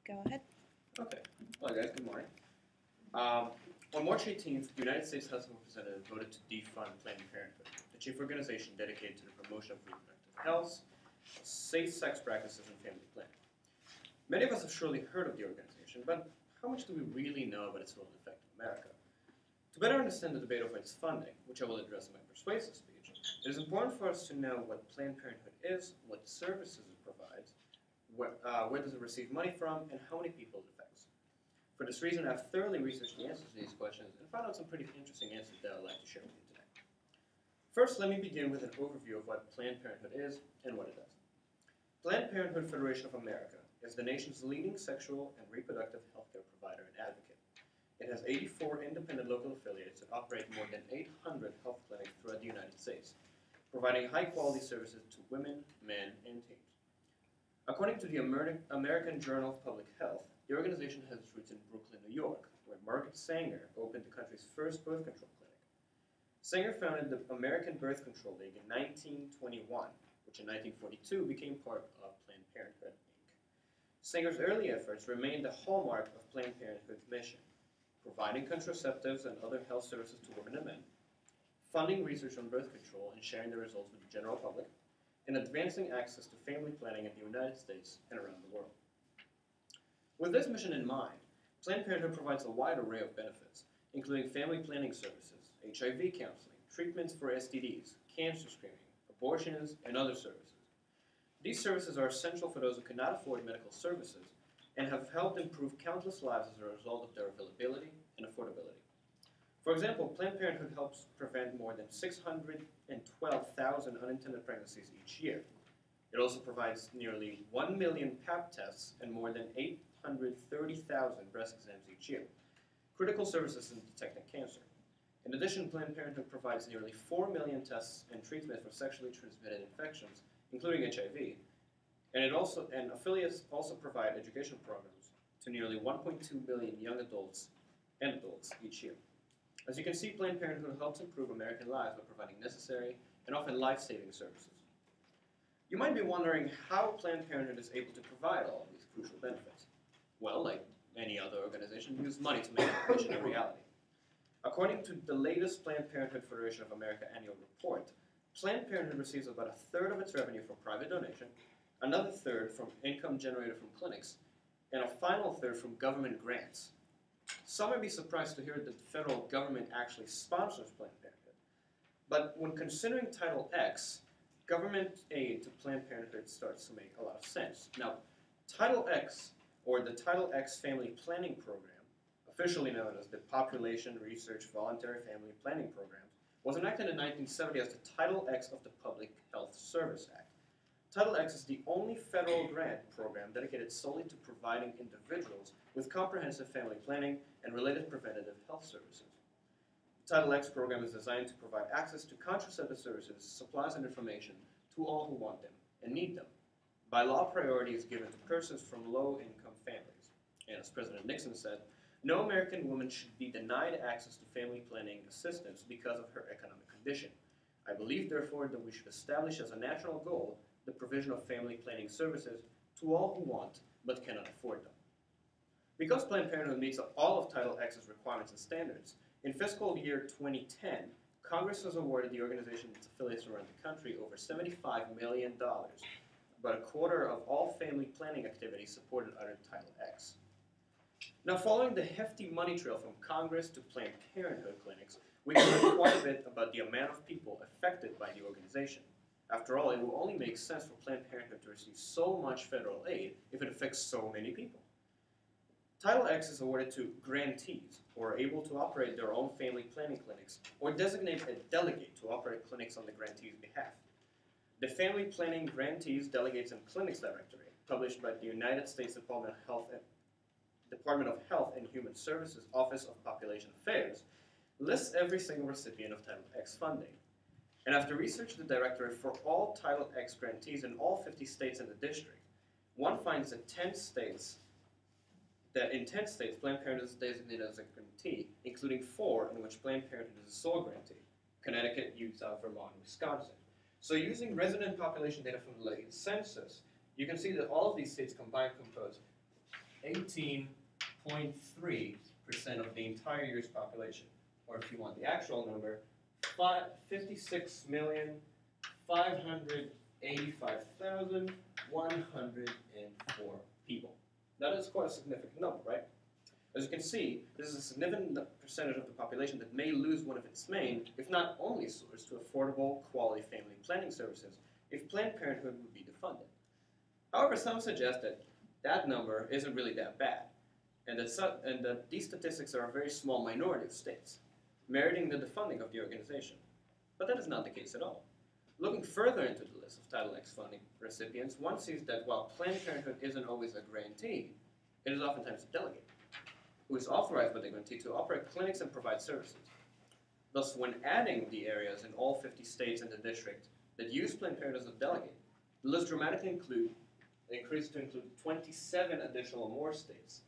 Go ahead. Okay. Hello, guys. Good morning. Um, on March 18th, the United States House of Representatives voted to defund Planned Parenthood, the chief organization dedicated to the promotion of reproductive health, safe-sex practices, and family planning. Many of us have surely heard of the organization, but how much do we really know about its role and effect in America? To better understand the debate over its funding, which I will address in my persuasive speech, it is important for us to know what Planned Parenthood is, what services it provides, where does it receive money from, and how many people it affects. For this reason, I've thoroughly researched the answers to these questions and found out some pretty interesting answers that I'd like to share with you today. First, let me begin with an overview of what Planned Parenthood is and what it does. Planned Parenthood Federation of America is the nation's leading sexual and reproductive healthcare provider and advocate. It has 84 independent local affiliates that operate more than 800 health clinics throughout the United States, providing high-quality services to women, men, and teens. According to the American Journal of Public Health, the organization has its roots in Brooklyn, New York, where Margaret Sanger opened the country's first birth control clinic. Sanger founded the American Birth Control League in 1921, which in 1942 became part of Planned Parenthood, Inc. Sanger's early efforts remained the hallmark of Planned Parenthood's mission, providing contraceptives and other health services to women and men, funding research on birth control and sharing the results with the general public, and advancing access to family planning in the United States and around the world. With this mission in mind, Planned Parenthood provides a wide array of benefits, including family planning services, HIV counseling, treatments for STDs, cancer screening, abortions, and other services. These services are essential for those who cannot afford medical services and have helped improve countless lives as a result of their availability and affordability. For example, Planned Parenthood helps prevent more than 612,000 unintended pregnancies each year. It also provides nearly 1 million Pap tests and more than 830,000 breast exams each year, critical services in detecting cancer. In addition, Planned Parenthood provides nearly 4 million tests and treatments for sexually transmitted infections, including HIV, and affiliates also provide education programs to nearly 1.2 million young adults and adults each year. As you can see, Planned Parenthood helps improve American lives by providing necessary and often life-saving services. You might be wondering how Planned Parenthood is able to provide all of these crucial benefits. Well, like any other organization, we use money to make the vision a reality. According to the latest Planned Parenthood Federation of America annual report, Planned Parenthood receives about a third of its revenue from private donation, another third from income generated from clinics, and a final third from government grants. Some may be surprised to hear that the federal government actually sponsors Planned Parenthood. But when considering Title X, government aid to Planned Parenthood starts to make a lot of sense. Now, Title X, or the Title X Family Planning Program, officially known as the Population Research Voluntary Family Planning Program, was enacted in 1970 as the Title X of the Public Health Service Act. Title X is the only federal grant program dedicated solely to providing individuals with comprehensive family planning and related preventative health services. The Title X program is designed to provide access to contraceptive services, supplies, and information to all who want them and need them. By law, priority is given to persons from low-income families. And as President Nixon said, no American woman should be denied access to family planning assistance because of her economic condition. I believe, therefore, that we should establish as a national goal the provision of family planning services to all who want but cannot afford them. Because Planned Parenthood meets all of Title X's requirements and standards, in fiscal year 2010, Congress has awarded the organization and its affiliates around the country over $75 million, about a quarter of all family planning activities supported under Title X. Now, following the hefty money trail from Congress to Planned Parenthood clinics, we can learn quite a bit about the amount of people affected by the organization. After all, it will only make sense for Planned Parenthood to receive so much federal aid if it affects so many people. Title X is awarded to grantees, who are able to operate their own family planning clinics, or designate a delegate to operate clinics on the grantee's behalf. The Family Planning Grantees, Delegates, and Clinics Directory, published by the United States Department of Health and Human Services Office of Population Affairs, lists every single recipient of Title X funding. And after researching the directory for all Title X grantees in all 50 states in the district, one finds that in 10 states, Planned Parenthood is designated as a grantee, including 4 in which Planned Parenthood is a sole grantee: Connecticut, Utah, Vermont, and Wisconsin. So using resident population data from the latest census, you can see that all of these states combined compose 18.3% of the entire year's population. Or if you want the actual number, 56,585,104 people. That is quite a significant number, right? As you can see, this is a significant percentage of the population that may lose one of its main, if not only source, to affordable, quality family planning services if Planned Parenthood would be defunded. However, some suggest that that number isn't really that bad, and that these statistics are a very small minority of states, meriting the defunding of the organization. But that is not the case at all. Looking further into the list of Title X funding recipients, one sees that while Planned Parenthood isn't always a grantee, it is oftentimes a delegate, who is authorized by the grantee to operate clinics and provide services. Thus, when adding the areas in all 50 states and the district that use Planned Parenthood as a delegate, the list dramatically increased to include 27 additional more states.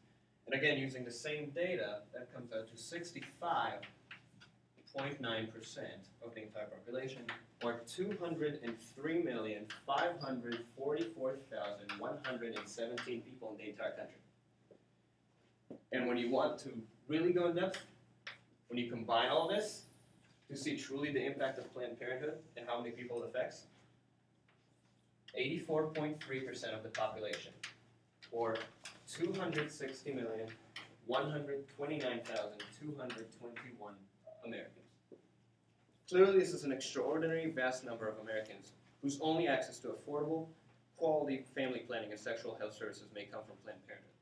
And again, using the same data, that comes out to 65.9% of the entire population, or 203,544,117 people in the entire country. And when you want to really go in depth, when you combine all this to see truly the impact of Planned Parenthood and how many people it affects, 84.3% of the population, or 260,129,221 Americans. Clearly, this is an extraordinary vast number of Americans whose only access to affordable, quality family planning and sexual health services may come from Planned Parenthood,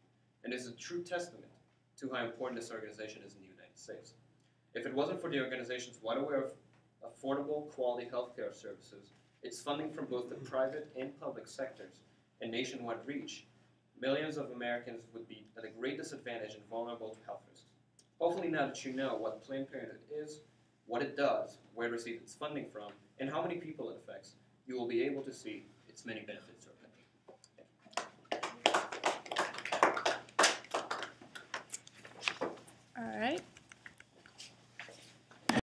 and is a true testament to how important this organization is in the United States. If it wasn't for the organization's wide aware of affordable, quality healthcare services, its funding from both the private and public sectors, and nationwide reach, millions of Americans would be at a great disadvantage and vulnerable to health risks. Hopefully now that you know what Planned Parenthood is, what it does, where it receives its funding from, and how many people it affects, you will be able to see its many benefits.